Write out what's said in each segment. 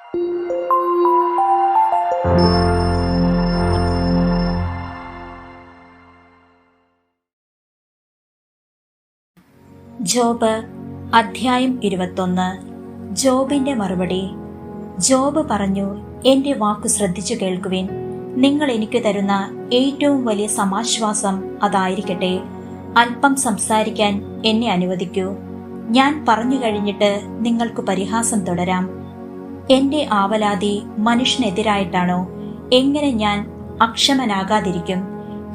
Job അധ്യായം 21. ജോബിന്റെ മറുപടി. ജോബ് പറഞ്ഞു, എന്റെ വാക്കു ശ്രദ്ധിച്ചു കേൾക്കുവിൻ. നിങ്ങൾ എനിക്ക് തരുന്ന ഏറ്റവും വലിയ സമാശ്വാസം അതായിരിക്കട്ടെ. അല്പം സംസാരിക്കാൻ എന്നെ അനുവദിക്കൂ. ഞാൻ പറഞ്ഞു കഴിഞ്ഞിട്ട് നിങ്ങൾക്ക് പരിഹാസം തുടരാം. എന്റെ ആവലാതി മനുഷ്യനെതിരായിട്ടാണോ? എങ്ങനെ ഞാൻ അക്ഷമനാകാതിരിക്കും?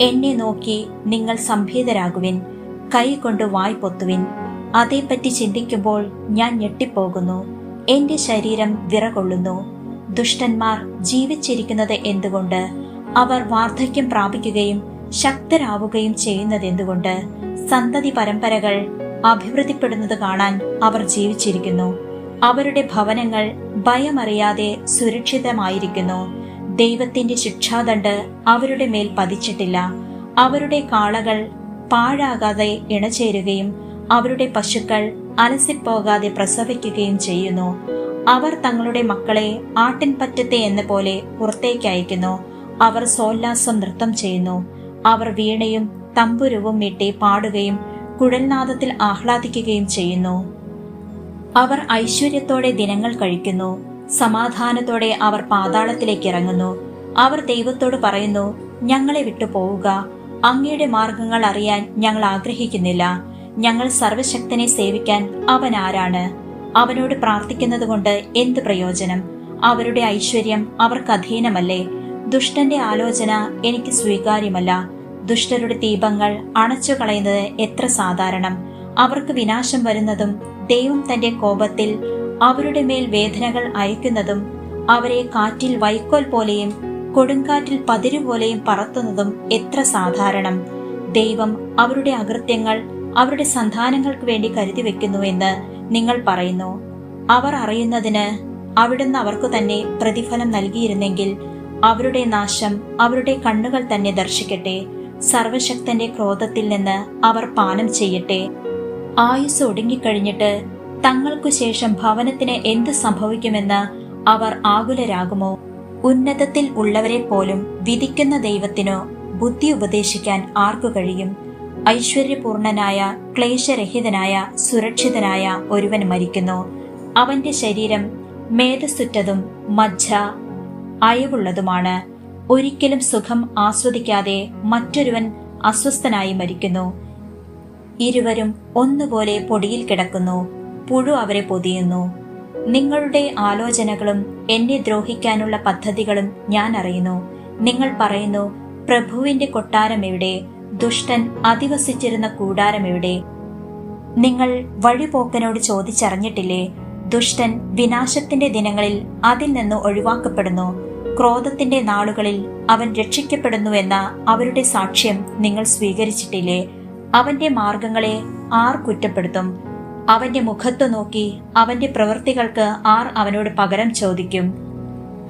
എന്നെ നോക്കി നിങ്ങൾ സംഭീതരാകുവിൻ. കൈകൊണ്ട് വായ് പൊത്തുവിൻ. അതേപ്പറ്റി ചിന്തിക്കുമ്പോൾ ഞാൻ ഞെട്ടിപ്പോകുന്നു. എന്റെ ശരീരം വിറകൊള്ളുന്നു. ദുഷ്ടന്മാർ ജീവിച്ചിരിക്കുന്നത് എന്തുകൊണ്ട്? അവർ വാർദ്ധക്യം പ്രാപിക്കുകയും ശക്തരാവുകയും ചെയ്യുന്നതെന്തുകൊണ്ട്? സന്തതി പരമ്പരകൾ അഭിവൃദ്ധിപ്പെടുന്നത് കാണാൻ അവർ ജീവിച്ചിരിക്കുന്നു. അവരുടെ ഭവനങ്ങൾ ഭയമറിയാതെ സുരക്ഷിതമായിരിക്കുന്നു. ദൈവത്തിന്റെ ശിക്ഷാദണ്ഡ് അവരുടെ മേൽ പതിച്ചിട്ടില്ല. അവരുടെ കാളകൾ പാഴാകാതെ ഇണചേരുകയും അവരുടെ പശുക്കൾ അലസിപ്പോകാതെ പ്രസവിക്കുകയും ചെയ്യുന്നു. അവർ തങ്ങളുടെ മക്കളെ ആട്ടിൻപറ്റത്തെ എന്ന പോലെ പുറത്തേക്ക് അയക്കുന്നു. അവർ സോല്ലാസം നൃത്തം ചെയ്യുന്നു. അവർ വീണയും തമ്പുരുവും മീട്ടി പാടുകയും കുഴൽനാദത്തിൽ ആഹ്ലാദിക്കുകയും ചെയ്യുന്നു. അവർ ഐശ്വര്യത്തോടെ ദിനങ്ങൾ കഴിക്കുന്നു. സമാധാനത്തോടെ അവർ പാതാളത്തിലേക്ക് ഇറങ്ങുന്നു. അവർ ദൈവത്തോട് പറയുന്നു, ഞങ്ങളെ വിട്ടു പോവുക. അങ്ങയുടെ മാർഗങ്ങൾ അറിയാൻ ഞങ്ങൾ ആഗ്രഹിക്കുന്നില്ല. ഞങ്ങൾ സർവശക്തനെ സേവിക്കാൻ അവൻ ആരാണ്? അവനോട് പ്രാർത്ഥിക്കുന്നത് കൊണ്ട് എന്ത് പ്രയോജനം? അവരുടെ ഐശ്വര്യം അവർക്ക് അധീനമല്ലേ? ദുഷ്ടന്റെ ആലോചന എനിക്ക് സ്വീകാര്യമല്ല. ദുഷ്ടരുടെ ദീപങ്ങൾ അണച്ചു കളയുന്നത് എത്ര സാധാരണം. അവർക്ക് വിനാശം വരുന്നതും ദൈവം തന്റെ കോപത്തിൽ അവരുടെ മേൽ വേദനകൾ അയക്കുന്നതും അവരെ കാറ്റിൽ വൈക്കോൽ പോലെയും കൊടുങ്കാറ്റിൽ പതിരുപോലെയും പറത്തുന്നതും എത്ര സാധാരണം. ദൈവം അവരുടെ അകൃത്യങ്ങൾ അവരുടെ സന്താനങ്ങൾക്ക് വേണ്ടി കരുതി വെക്കുന്നുവെന്ന് നിങ്ങൾ പറയുന്നു. അവർ അറിയുന്നതിന് അവിടുന്ന് അവർക്കു തന്നെ പ്രതിഫലം നൽകിയിരുന്നെങ്കിൽ അവരുടെ നാശം അവരുടെ കണ്ണുകൾ തന്നെ ദർശിക്കട്ടെ. സർവശക്തന്റെ ക്രോധത്തിൽ നിന്ന് അവർ പാനം ചെയ്യട്ടെ. ആയുസ് ഒടുങ്ങിക്കഴിഞ്ഞിട്ട് തങ്ങൾക്കു ശേഷം ഭവനത്തിന് എന്ത് സംഭവിക്കുമെന്ന് അവർ ആകുലരാകുമോ? ഉന്നതത്തിൽ ഉള്ളവരെ പോലും വിധിക്കുന്ന ദൈവത്തിനു ബുദ്ധി ഉപദേശിക്കാൻ ആർക്കു കഴിയും? ഐശ്വര്യപൂർണനായ ക്ലേശരഹിതനായ സുരക്ഷിതനായ ഒരുവൻ മരിക്കുന്നു. അവന്റെ ശരീരം മേധസ്സുറ്റതും മജ്ജ അയവുള്ളതുമാണ്. ഒരിക്കലും സുഖം ആസ്വദിക്കാതെ മറ്റൊരുവൻ അസ്വസ്ഥനായി മരിക്കുന്നു. ഇരുവരും ഒന്നുപോലെ പൊടിയിൽ കിടക്കുന്നു. പുഴു അവരെ പൊതിയുന്നു. നിങ്ങളുടെ ആലോചനകളും എന്നെ ദ്രോഹിക്കാനുള്ള പദ്ധതികളും ഞാൻ അറിയുന്നു. നിങ്ങൾ പറയുന്നു, പ്രഭുവിന്റെ കൊട്ടാരം എവിടെ? ദുഷ്ടൻ അധിവസിച്ചിരുന്ന കൂടാരം എവിടെ? നിങ്ങൾ വഴിപോക്കനോട് ചോദിച്ചറിഞ്ഞിട്ടില്ലേ? ദുഷ്ടൻ വിനാശത്തിന്റെ ദിനങ്ങളിൽ അതിൽ നിന്ന് ഒഴിവാക്കപ്പെടുന്നു. ക്രോധത്തിന്റെ നാളുകളിൽ അവൻ രക്ഷിക്കപ്പെടുന്നുവെന്ന അവരുടെ സാക്ഷ്യം നിങ്ങൾ സ്വീകരിച്ചിട്ടില്ലേ? അവന്റെ മാർഗങ്ങളെ ആർ കുറ്റപ്പെടുത്തും? അവന്റെ മുഖത്തു നോക്കി അവന്റെ പ്രവൃത്തികൾക്ക് ആർ അവനോട് പകരം ചോദിക്കും?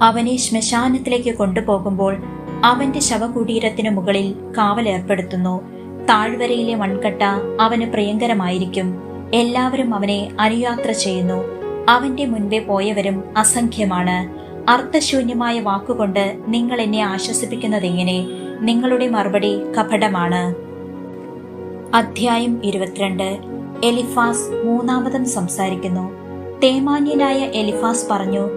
അവനെ ശ്മശാനത്തിലേക്ക് കൊണ്ടുപോകുമ്പോൾ അവന്റെ ശവകുടീരത്തിനു മുകളിൽ കാവലേർപ്പെടുത്തുന്നു. താഴ്വരയിലെ മൺകട്ട അവന് പ്രിയങ്കരമായിരിക്കും. എല്ലാവരും അവനെ അനുയാത്ര ചെയ്യുന്നു. അവന്റെ മുൻപേ പോയവരും അസംഖ്യമാണ്. അർത്ഥശൂന്യമായ വാക്കുകൊണ്ട് നിങ്ങൾ എന്നെ ആശ്വസിപ്പിക്കുന്നതെങ്ങനെ? നിങ്ങളുടെ മറുപടി കപടമാണ്. അധ്യായം 22. എലിഫാസ് മൂന്നാമതും സംസാരിക്കുന്നു. തേമാന്യനായ എലിഫാസ് പറഞ്ഞു,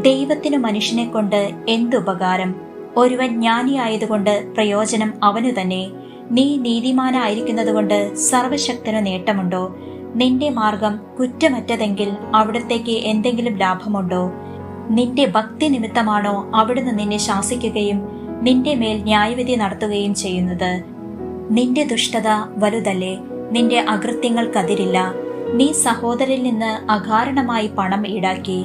ദൈവത്തിനു മനുഷ്യനെ കൊണ്ട് എന്തുപകാരം? ഒരുവൻ ജ്ഞാനിയായതുകൊണ്ട് പ്രയോജനം അവനു തന്നെ. നീ നീതിമാനായിരിക്കുന്നതുകൊണ്ട് സർവശക്തന് നേട്ടമുണ്ടോ? നിന്റെ മാർഗം കുറ്റമറ്റതെങ്കിൽ അവിടത്തേക്ക് എന്തെങ്കിലും ലാഭമുണ്ടോ? നിന്റെ ഭക്തി നിമിത്തമാണോ അവിടുന്ന് നിന്നെ ശാസിക്കുകയും നിന്റെ മേൽ ന്യായവിധി നടത്തുകയും ചെയ്യുന്നത്? നിന്റെ ദുഷ്ടത വലുതല്ലേ? നിന്റെ അകൃത്യങ്ങൾക്കതിരില്ല. നീ സഹോദരിൽ നിന്ന് അകാരണമായി പണം ഈടാക്കി.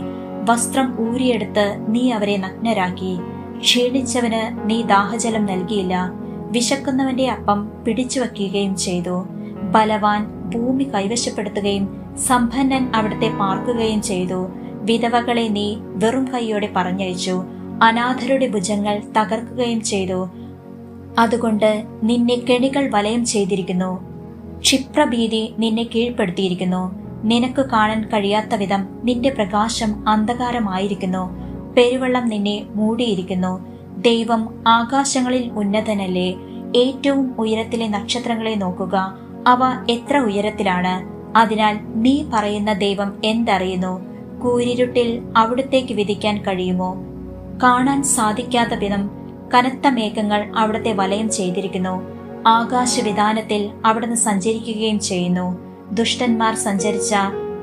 വസ്ത്രം ഊരിയെടുത്ത് നീ അവരെ നഗ്നരാക്കി. ക്ഷീണിച്ചവന് നീ ദാഹജലം നൽകിയില്ല. വിശക്കുന്നവന്റെ അപ്പം പിടിച്ചു വയ്ക്കുകയും ചെയ്തു. ബലവാൻ ഭൂമി കൈവശപ്പെടുത്തുകയും സമ്പന്നൻ അവിടുത്തെ പാർക്കുകയും ചെയ്തു. വിധവകളെ നീ വെറും കൈയോടെ പറഞ്ഞയച്ചു. അനാഥരുടെ ഭുജങ്ങൾ തകർക്കുകയും ചെയ്തു. അതുകൊണ്ട് നിന്നെ കെണികൾ വലയം ചെയ്തിരിക്കുന്നു. ക്ഷിപ്രഭീതി നിന്നെ കീഴ്പ്പെടുത്തിയിരിക്കുന്നു. നിനക്ക് കാണാൻ കഴിയാത്ത വിധം നിന്റെ പ്രകാശം അന്ധകാരമായിരിക്കുന്നു. പെരുവെള്ളം നിന്നെ മൂടിയിരിക്കുന്നു. ദൈവം ആകാശങ്ങളിൽ ഉന്നതനല്ലേ? ഏറ്റവും ഉയരത്തിലെ നക്ഷത്രങ്ങളെ നോക്കുക, അവ എത്ര ഉയരത്തിലാണ്. അതിനാൽ നീ പറയുന്ന ദൈവം എന്തറിയുന്നു? കൂരിരുട്ടിൽ അവിടുത്തേക്ക് വിധിക്കാൻ കഴിയുമോ? കാണാൻ സാധിക്കാത്ത വിധം കനത്ത മേഘങ്ങൾ അവിടുത്തെ വലയം ചെയ്തിരിക്കുന്നു. ആകാശവിധാനത്തിൽ അവിടുന്ന് സഞ്ചരിക്കുകയും ചെയ്യുന്നു. ദുഷ്ടന്മാർ സഞ്ചരിച്ച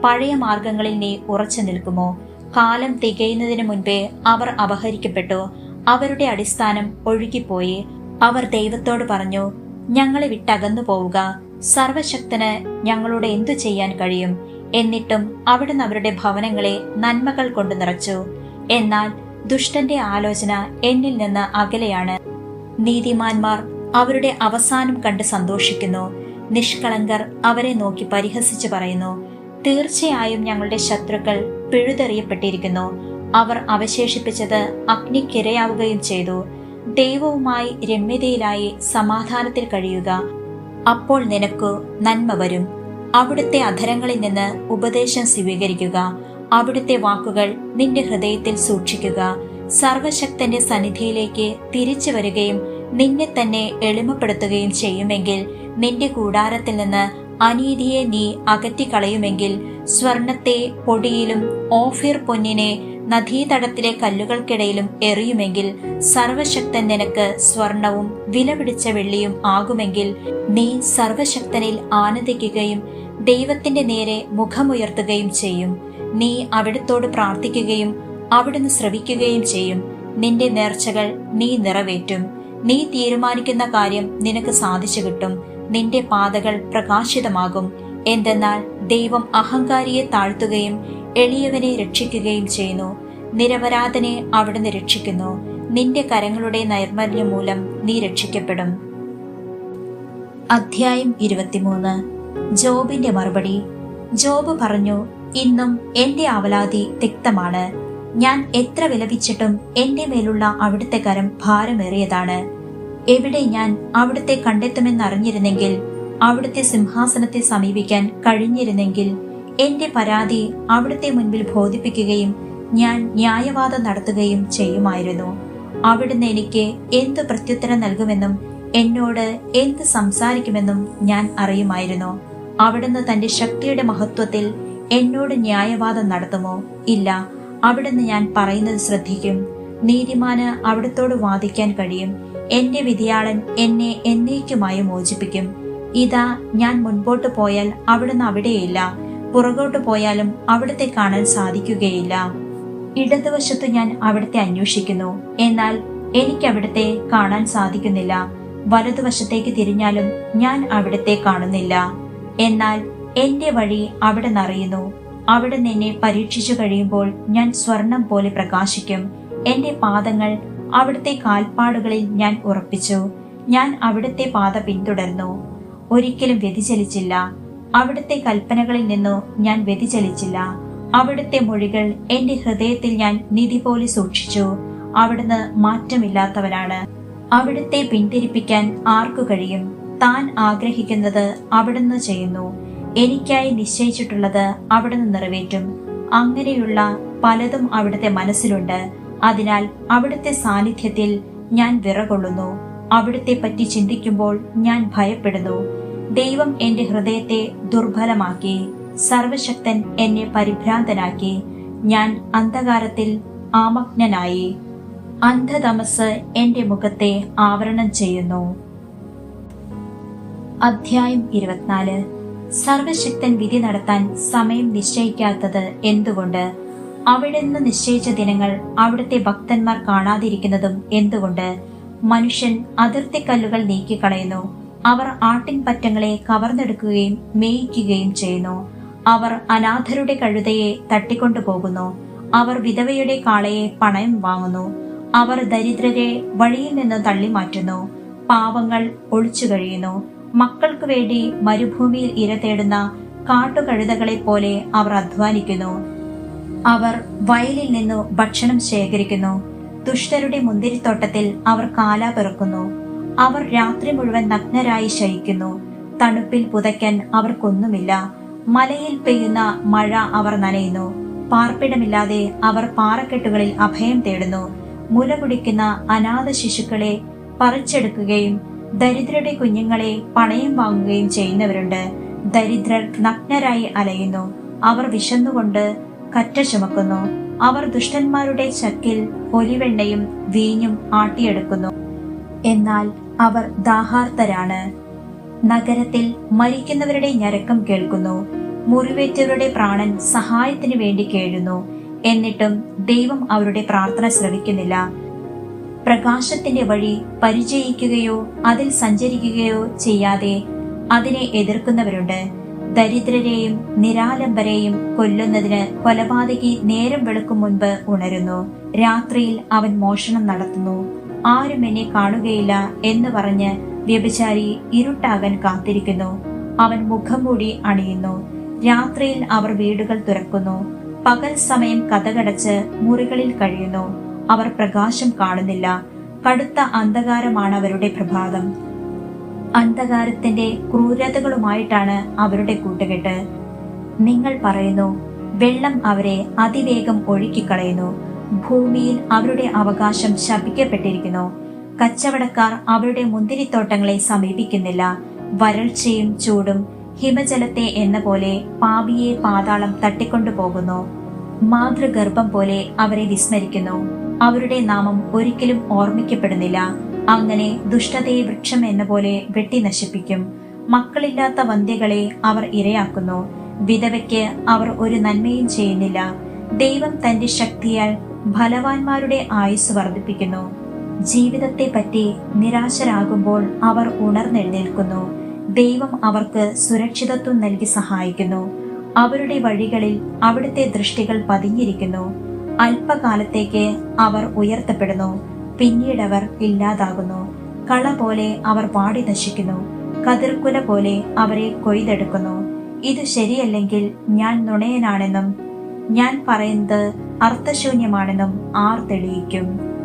പഴയ മാർഗങ്ങളിൽ നീ ഉറച്ചു നിൽക്കുമോ? കാലം തികയുന്നതിന് മുൻപേ അവർ അപഹരിക്കപ്പെട്ടു. അവരുടെ അടിസ്ഥാനം ഒഴുകിപ്പോയി. അവർ ദൈവത്തോട് പറഞ്ഞു, ഞങ്ങളെ വിട്ടകന്നു പോവുക. സർവശക്തന് ഞങ്ങളോട് എന്തു ചെയ്യാൻ കഴിയും? എന്നിട്ടും അവിടുന്ന് അവരുടെ ഭവനങ്ങളെ നന്മകൾ കൊണ്ട് നിറച്ചു. എന്നാൽ ദുഷ്ടന്റെ ആലോചന എന്നിൽ നിന്ന് അകലെയാണ്. നീതിമാന്മാർ അവരുടെ അവസാനം കണ്ട് സന്തോഷിക്കുന്നു. നിഷ്കളങ്കർ അവരെ നോക്കി പരിഹസിച്ചു പറയുന്നു, തീർച്ചയായും ഞങ്ങളുടെ ശത്രുക്കൾ പിഴുതെറിയപ്പെട്ടിരിക്കുന്നു. അവർ അവശേഷിപ്പിച്ചത് അഗ്നിക്കിരയാവുകയും ചെയ്തു. ദൈവവുമായി രമ്യതയിലായി സമാധാനത്തിൽ കഴിയുക. അപ്പോൾ നിനക്കു നന്മ വരും. അവിടുത്തെ അധരങ്ങളിൽ നിന്ന് ഉപദേശം സ്വീകരിക്കുക. അവിടുത്തെ വാക്കുകൾ നിന്റെ ഹൃദയത്തിൽ സൂക്ഷിക്കുക. സർവശക്തന്റെ സന്നിധിയിലേക്ക് തിരിച്ചു വരികയും നിന്നെ തന്നെ എളിമപ്പെടുത്തുകയും ചെയ്യുമെങ്കിൽ, നിന്റെ കൂടാരത്തിൽ നിന്ന് അനീതിയെ നീ അകറ്റിക്കളയുമെങ്കിൽ, സ്വർണത്തെ പൊടിയിലും ഓഫീർ പൊന്നിനെ നദീതടത്തിലെ കല്ലുകൾക്കിടയിലും എറിയുമെങ്കിൽ, സർവശക്തൻ നിനക്ക് സ്വർണവും വിലപിടിച്ച വെള്ളിയും ആകുമെങ്കിൽ, നീ സർവശക്തനിൽ ആനന്ദിക്കുകയും ദൈവത്തിന്റെ നേരെ മുഖമുയർത്തുകയും ചെയ്യും. നീ അവിടുത്തോട് പ്രാർത്ഥിക്കുകയും അവിടുന്ന് ശ്രവിക്കുകയും ചെയ്യും. നിന്റെ നേർച്ചകൾ നീ നിറവേറ്റും. നീ തീരുമാനിക്കുന്ന കാര്യം നിനക്ക് സാധിച്ചു കിട്ടും. നിന്റെ പാതകൾ പ്രകാശിതമാകും. എന്തെന്നാൽ ദൈവം അഹങ്കാരിയെ താഴ്ത്തുകയും എളിയവനെ രക്ഷിക്കുകയും ചെയ്യുന്നു. നിരപരാധനെ അവിടുന്ന് രക്ഷിക്കുന്നു. നിന്റെ കരങ്ങളുടെ നൈർമല്യം മൂലം നീ രക്ഷിക്കപ്പെടും. അധ്യായം 23. ജോബിന്റെ മറുപടി. ജോബ് പറഞ്ഞു, ഇന്നും എന്റെ അവലാതി തിക്തമാണ്. ഞാൻ എത്ര വിലപിച്ചിട്ടും എന്റെ മേലുള്ള അവിടുത്തെ കരം ഭാരമേറിയതാണ്. എവിടെ ഞാൻ അവിടുത്തെ കണ്ടെത്തുമെന്നറിഞ്ഞിരുന്നെങ്കിൽ, അവിടുത്തെ സിംഹാസനത്തെ സമീപിക്കാൻ കഴിഞ്ഞിരുന്നെങ്കിൽ, എന്റെ പരാതി അവിടുത്തെ മുൻപിൽ ബോധിപ്പിക്കുകയും ഞാൻ ന്യായവാദം നടത്തുകയും ചെയ്യുമായിരുന്നു. അവിടുന്ന് എനിക്ക് എന്ത് പ്രത്യുത്തരം നൽകുമെന്നും എന്നോട് എന്ത് സംസാരിക്കുമെന്നും ഞാൻ അറിയുമായിരുന്നു. അവിടുന്ന് തന്റെ ശക്തിയുടെ മഹത്വത്തിൽ എന്നോട് ന്യായവാദം നടത്തുമോ? ഇല്ല. അവിടുന്ന് ഞാൻ പറയുന്നത് ശ്രദ്ധിക്കും. നീതിമാന് അവിടുത്തോട് വാദിക്കാൻ കഴിയും. എന്റെ വിധിയാളൻ എന്നെ എന്നേക്കുമായി മോചിപ്പിക്കും. ഇതാ, ഞാൻ മുൻപോട്ട് പോയാൽ അവിടുന്ന് അവിടെയില്ല, പുറകോട്ട് പോയാലും അവിടുത്തെ കാണാൻ സാധിക്കുകയില്ല. ഇടതുവശത്ത് ഞാൻ അവിടുത്തെ അന്വേഷിക്കുന്നു, എന്നാൽ എനിക്ക് അവിടുത്തെ കാണാൻ സാധിക്കുന്നില്ല. വലതുവശത്തേക്ക് തിരിഞ്ഞാലും ഞാൻ അവിടുത്തെ കാണുന്നില്ല. എന്നാൽ എന്റെ വഴി അവിടുന്ന് അറിയുന്നു. അവിടുന്ന് എന്നെ പരീക്ഷിച്ചു കഴിയുമ്പോൾ ഞാൻ സ്വർണം പോലെ പ്രകാശിക്കും. എന്റെ പാദങ്ങൾ അവിടുത്തെ കാൽപ്പാടുകളിൽ ഞാൻ ഉറപ്പിച്ചു. ഞാൻ അവിടുത്തെ പാത പിന്തുടർന്നു, ഒരിക്കലും വ്യതിചലിച്ചില്ല. അവിടുത്തെ കൽപ്പനകളിൽ നിന്നു ഞാൻ വ്യതിചലിച്ചില്ല. അവിടുത്തെ മൊഴികൾ എന്റെ ഹൃദയത്തിൽ ഞാൻ നിധി പോലെ സൂക്ഷിച്ചു. അവിടുന്ന് മാറ്റമില്ലാത്തവനാണ്. അവിടുത്തെ പിന്തിരിപ്പിക്കാൻ ആർക്കു കഴിയും? താൻ ആഗ്രഹിക്കുന്നത് അവിടുന്ന് ചെയ്യുന്നു. എനിക്കായി നിശ്ചയിച്ചിട്ടുള്ളത് അവിടുന്ന് നിറവേറ്റും. അങ്ങനെയുള്ള പലതും അവിടുത്തെ മനസ്സിലുണ്ട്. അതിനാൽ അവിടുത്തെ സാന്നിധ്യത്തിൽ ഞാൻ വിറകൊള്ളുന്നു. അവിടുത്തെ പറ്റി ചിന്തിക്കുമ്പോൾ ഞാൻ ഭയപ്പെടുന്നു. ദൈവം എന്റെ ഹൃദയത്തെ ദുർബലമാക്കി. സർവശക്തൻ എന്നെ പരിഭ്രാന്തനാക്കി. ഞാൻ അന്ധകാരത്തിൽ ആമഗ്നനായി. അന്ധതമസ് എന്റെ മുഖത്തെ ആവരണം ചെയ്യുന്നു. അധ്യായം 24. സർവശക്തൻ വിധി നടത്താൻ സമയം നിശ്ചയിക്കാത്തത് എന്തുകൊണ്ട്? അവിടുന്ന് നിശ്ചയിച്ച ദിനങ്ങൾ അവിടുത്തെ ഭക്തന്മാർ കാണാതിരിക്കുന്നതും എന്തുകൊണ്ട്? മനുഷ്യൻ അതിർത്തിക്കല്ലുകൾ നീക്കിക്കളയുന്നു. അവർ ആട്ടിൻപറ്റങ്ങളെ കവർന്നെടുക്കുകയും മേയിക്കുകയും ചെയ്യുന്നു. അവർ അനാഥരുടെ കഴുതയെ തട്ടിക്കൊണ്ടുപോകുന്നു. അവർ വിധവയുടെ കാളയെ പണയം വാങ്ങുന്നു. അവർ ദരിദ്രരെ വഴിയിൽ നിന്ന് തള്ളിമാറ്റുന്നു. പാവങ്ങൾ ഒളിച്ചു കഴിയുന്നു. മക്കൾക്കു വേണ്ടി മരുഭൂമിയിൽ ഇര തേടുന്ന കാട്ടുകഴുതകളെ പോലെ അവർ അധ്വാനിക്കുന്നു. അവർ വയലിൽ നിന്നു ഭക്ഷണം ശേഖരിക്കുന്നു. ദുഷ്ടരുടെ മുന്തിരിത്തോട്ടത്തിൽ അവർ കാല പെറുക്കുന്നു. അവർ രാത്രി മുഴുവൻ നഗ്നരായി ശയിക്കുന്നു. തണുപ്പിൽ പുതയ്ക്കാൻ അവർക്കൊന്നുമില്ല. മലയിൽ പെയ്യുന്ന മഴ അവർ നനയുന്നു. പാർപ്പിടമില്ലാതെ അവർ പാറക്കെട്ടുകളിൽ അഭയം തേടുന്നു. മുല കുടിക്കുന്ന അനാഥ ശിശുക്കളെ പറിച്ചെടുക്കുകയും ദരിദ്രരുടെ കുഞ്ഞുങ്ങളെ പണയം വാങ്ങുകയും ചെയ്യുന്നവരുണ്ട്. ദരിദ്രർ നഗ്നരായി അലയുന്നു. അവർ വിശന്നുകൊണ്ട് കറ്റ ചുമക്കുന്നു. അവർ ദുഷ്ടന്മാരുടെ ചക്കിൽ ഒലിവെണ്ണയും വീഞ്ഞും ആട്ടിയെടുക്കുന്നു. എന്നാൽ അവർ ദാഹാർത്തരാണ്. നഗരത്തിൽ മരിക്കുന്നവരുടെ ഞരക്കം കേൾക്കുന്നു. മുറിവേറ്റവരുടെ പ്രാണൻ സഹായത്തിന് വേണ്ടി കേഴുന്നു. എന്നിട്ടും ദൈവം അവരുടെ പ്രാർത്ഥന ശ്രവിക്കുന്നില്ല. പ്രകാശത്തിന്റെ വഴി പരിചയിക്കുകയോ അതിൽ സഞ്ചരിക്കുകയോ ചെയ്യാതെ അതിനെ എതിർക്കുന്നവരുണ്ട്. ദരിദ്രരെയും നിരാലംബരെയും കൊല്ലുന്നതിന് കൊലപാതകി നേരം വെളുക്കും മുൻപ് ഉണരുന്നു. രാത്രിയിൽ അവൻ മോഷണം നടത്തുന്നു. ആരും എന്നെ കാണുകയില്ല എന്ന് പറഞ്ഞ് വ്യഭിചാരി ഇരുട്ടാകാൻ കാത്തിരിക്കുന്നു. അവൻ മുഖം മൂടി അണിയുന്നു. രാത്രിയിൽ അവർ വീടുകൾ തുറക്കുന്നു. പകൽ സമയം കതകടച്ച് മുറികളിൽ കഴിയുന്നു. അവർ പ്രകാശം കാണുന്നില്ല. കടുത്ത അന്ധകാരമാണ് അവരുടെ പ്രഭാതം. അന്ധകാരത്തിന്റെ ക്രൂരതകളുമായിട്ടാണ് അവരുടെ കൂട്ടുകെട്ട്. നിങ്ങൾ പറയുന്നു, വെള്ളം അവരെ അതിവേഗം ഒഴുക്കിക്കളയുന്നു. ഭൂമിയിൽ അവരുടെ അവകാശം ശപിക്കപ്പെട്ടിരിക്കുന്നു. കച്ചവടക്കാർ അവരുടെ മുന്തിരിത്തോട്ടങ്ങളെ സമീപിക്കുന്നില്ല. വരൾച്ചയും ചൂടും ഹിമജലത്തെ എന്ന പോലെ പാപിയെ പാതാളം തട്ടിക്കൊണ്ടുപോകുന്നു. മാതൃഗർഭം പോലെ അവരെ വിസ്മരിക്കുന്നു. അവരുടെ നാമം ഒരിക്കലും ഓർമ്മിക്കപ്പെടുന്നില്ല. അങ്ങനെ ദുഷ്ടതയെ വൃക്ഷം എന്ന പോലെ വെട്ടി നശിപ്പിക്കും. മക്കളില്ലാത്ത വന്ധ്യകളെ അവർ ഇരയാക്കുന്നു. വിധവയ്ക്ക് അവർ ഒരു നന്മയും ചെയ്യുന്നില്ല. ദൈവം തന്റെ ശക്തിയാൽ ബലവാന്മാരുടെ ആയുസ് വർദ്ധിപ്പിക്കുന്നു. ജീവിതത്തെ പറ്റി നിരാശരാകുമ്പോൾ അവർ ഉണർന്നെഴുന്നേൽക്കുന്നു. ദൈവം അവർക്ക് സുരക്ഷിതത്വം നൽകി സഹായിക്കുന്നു. അവരുടെ വഴികളിൽ അവിടുത്തെ ദൃഷ്ടികൾ പതിഞ്ഞിരിക്കുന്നു. അല്പകാലത്തേക്ക് അവർ ഉയർത്തപ്പെടുന്നു. പിന്നീടവർ ഇല്ലാതാകുന്നു. കള പോലെ അവർ വാടി നശിക്കുന്നു. കതിർക്കുല പോലെ അവരെ കൊയ്തെടുക്കുന്നു. ഇത് ശരിയല്ലെങ്കിൽ ഞാൻ നുണയനാണെന്നും ഞാൻ പറയുന്നത് അർത്ഥശൂന്യമാണെന്നും ആർ തെളിയിക്കും?